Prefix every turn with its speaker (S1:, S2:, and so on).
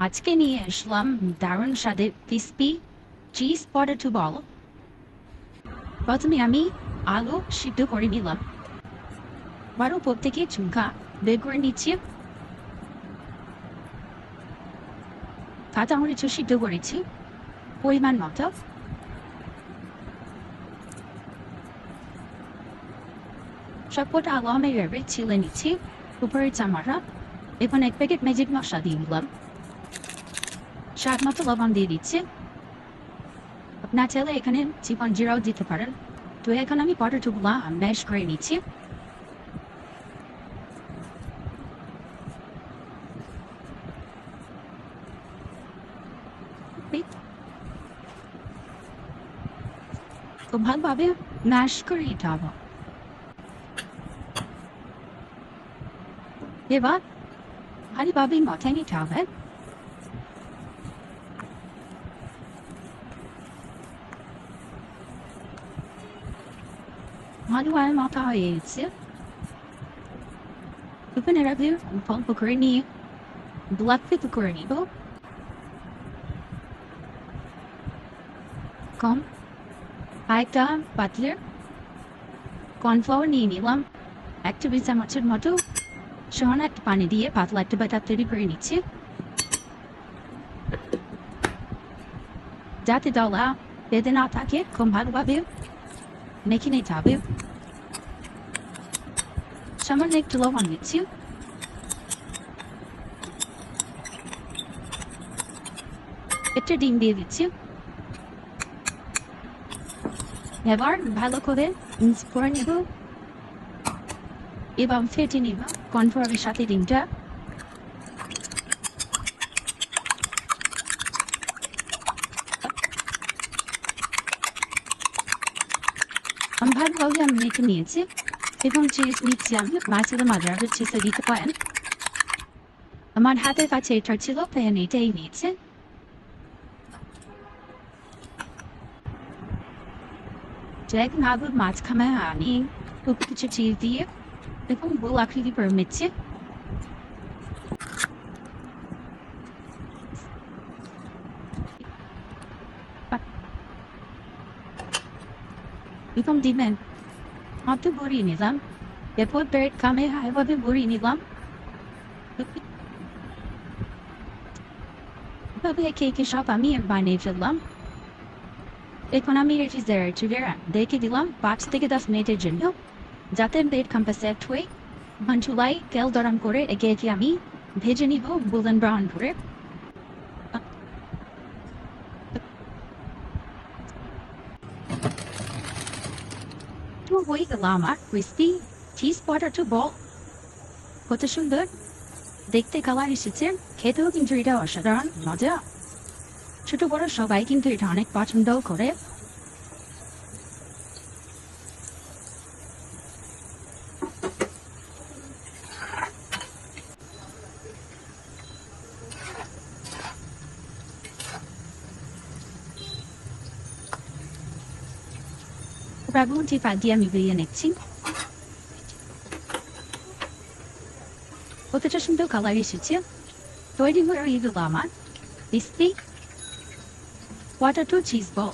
S1: আজকে নিয়ে আসলাম দারুণ স্বাদের ক্রিসপি চিজ পটেটো বল। প্রথমে আমি আলু সিদ্ধ করে নিলাম, আবার উপর থেকে চুনকা বের করে নিচ্ছি। কাঁচামরিচও সিদ্ধ করেছি পরিমাণ মতো। সবকটা আলু আমি এভাবে ছিলে নিচ্ছি উপরের চামড়া। এখন এক প্যাকেট ম্যাজিক মশলা দিয়ে দিলাম, স্বাদ মতো লবণ দিয়ে দিচ্ছি। আপনার চাইলে এখানে চিকন জিরাও দিতে পারেন। তো এখন আমি পটেটোগুলো ম্যাশ করে নিচ্ছি। খুব ভালোভাবে ম্যাশ করে নিতে হবে। এবার ভালোভাবে মাথায় নিতে হবে। ভালোভাবে মাথা হয়ে গেছে। এখন এটাকে অল্প করে নিয়ে ব্লাড পেতে করে নিব। কম আরেকটা পাতলের কর্নফ্লাওয়ার নিয়ে নিলাম 1 টেবিল চামচের মতো। সমান একটা পানি দিয়ে পাতলা একটা ব্যাটার তৈরি করে নিচ্ছি, যাতে দলা বেঁধে না থাকে। খুব ভালোভাবে মেখে নিতে হবে। সামান্য একটু লবণ নিচ্ছি। একটা ডিম দিয়ে দিচ্ছি। এবার ভালো করে মিক্স করে নেব। এবার ফেটে নেব কর্নফ্লাওয়ারের সাথে ডিমটা। আমি ভালোভাবে আমি মেখে নিয়েছি এবং চিজ নিচ্ছি। আমি মাছের মাঝে চিজটা দিতে পারেন। আমার হাতের কাছে এটা ছিল, তাই আমি এটাই নিয়েছি। এখন আলুর মাঝখানে আমি খুব কিছু চিজ দিয়ে এবং গোল আকৃতি করে নিচ্ছি। এখন দিবেন মতো ভরিয়ে নিলাম। এরপর ব্রেড খামে এভাবে ভরিয়ে নিলাম। এভাবে একে একে সব আমি বানিয়ে ফেললাম। এখন আমি রেফ্রিজারেটরে রেখে দিলাম 5 থেকে 10 মিনিটের জন্য, যাতে ব্রেড খামটা সেট হয়ে। চুলায় তেল গরম করে একে একে আমি ভেজে নিব গোল্ডেন ব্রাউন করে। তো হয়ে গেল আমার ক্রিসপি চিজ পটেটো বল। কত সুন্দর দেখতে কালার এসেছে, খেতেও কিন্তু এটা অসাধারণ মজা। ছোট বড় সবাই কিন্তু এটা অনেক পছন্দও করে। রাগুনটি পা দিয়ে আমি বেরিয়ে নিচ্ছি। কতটা সুন্দর কালার এসেছে। তৈরি হয়ে গেল আমার ক্রিসপি পটেটো চিজ বল।